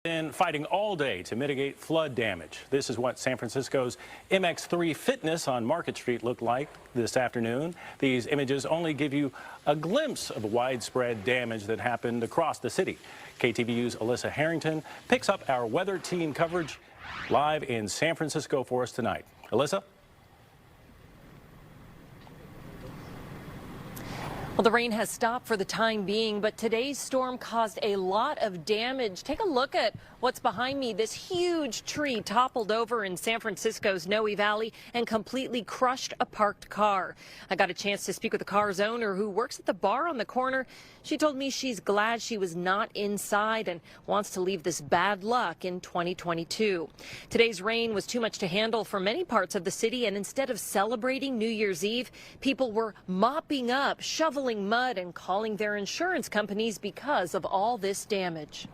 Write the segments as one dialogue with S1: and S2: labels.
S1: Been fighting all day to mitigate flood damage. This is what San Francisco's MX3 Fitness on Market Street looked like this afternoon. These images only give you a glimpse of the widespread damage that happened across the city. KTVU's Alyssa Harrington picks up our weather team coverage live in San Francisco for us tonight. Alyssa?
S2: Well, the rain has stopped for the time being, but today's storm caused a lot of damage. Take a look at what's behind me. This huge tree toppled over in San Francisco's NYE Valley and completely crushed a parked car. I got a chance to speak with the car's owner who works at the bar on the corner. She told me she's glad she was not inside and wants to leave this bad luck in 2022. Today's rain was too much to handle for many parts of the city, and instead of celebrating New Year's Eve, people were mopping up, shoveling mud, and calling their insurance companies because of all this damage.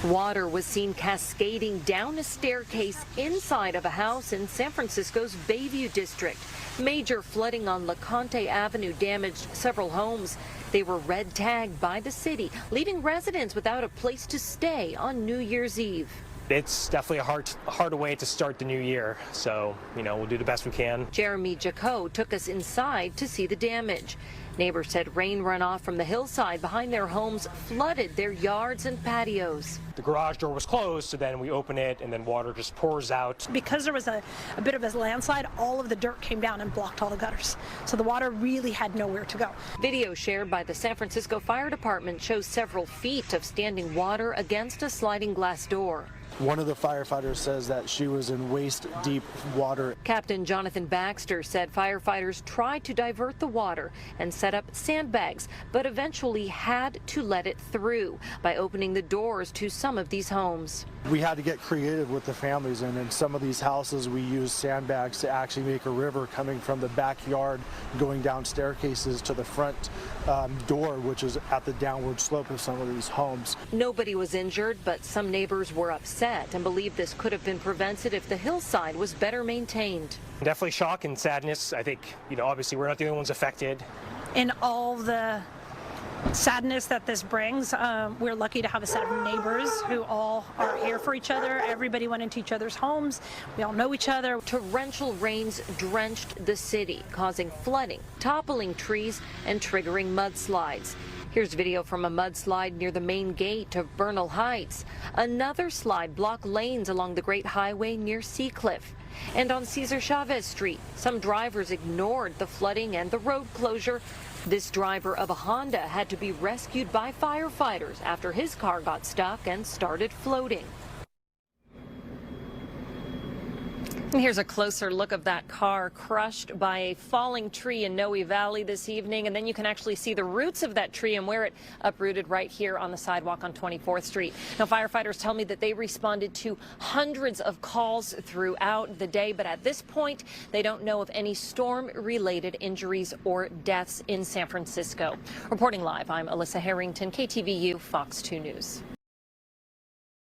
S2: Water was seen cascading down a staircase inside of a house in San Francisco's Bayview district. Major flooding on LeConte Avenue damaged several homes. They were red tagged by the city, leaving residents without a place to stay on New Year's Eve.
S3: It's definitely a hard way to start the new year, so, we'll do the best we can.
S2: Jeremy Jaco took us inside to see the damage. Neighbors said rain runoff from the hillside behind their homes flooded their yards and patios.
S3: The garage door was closed, so then we open it and then water just pours out.
S4: Because there was a bit of a landslide, all of the dirt came down and blocked all the gutters. So the water really had nowhere to go.
S2: Video shared by the San Francisco Fire Department shows several feet of standing water against a sliding glass door.
S5: One of the firefighters says that she was in waist-deep water.
S2: Captain Jonathan Baxter said firefighters tried to divert the water and set up sandbags, but eventually had to let it through by opening the doors to some of these homes.
S5: We had to get creative with the families, and in some of these houses we used sandbags to actually make a river coming from the backyard, going down staircases to the front door, which is at the downward slope of some of these homes.
S2: Nobody was injured, but some neighbors were upset and believe this could have been prevented if the hillside was better maintained.
S3: Definitely shock and sadness. I think, obviously we're not the only ones affected.
S4: In all the sadness that this brings, we're lucky to have a set of neighbors who all are here for each other. Everybody went into each other's homes. We all know each other.
S2: Torrential rains drenched the city, causing flooding, toppling trees, and triggering mudslides. Here's video from a mudslide near the main gate of Bernal Heights. Another slide blocked lanes along the Great Highway near Seacliff. And on Cesar Chavez Street, some drivers ignored the flooding and the road closure. This driver of a Honda had to be rescued by firefighters after his car got stuck and started floating. And here's a closer look of that car crushed by a falling tree in NYE Valley this evening. And then you can actually see the roots of that tree and where it uprooted right here on the sidewalk on 24th Street. Now, firefighters tell me that they responded to hundreds of calls throughout the day. But at this point, they don't know of any storm-related injuries or deaths in San Francisco. Reporting live, I'm Alyssa Harrington, KTVU Fox 2 News.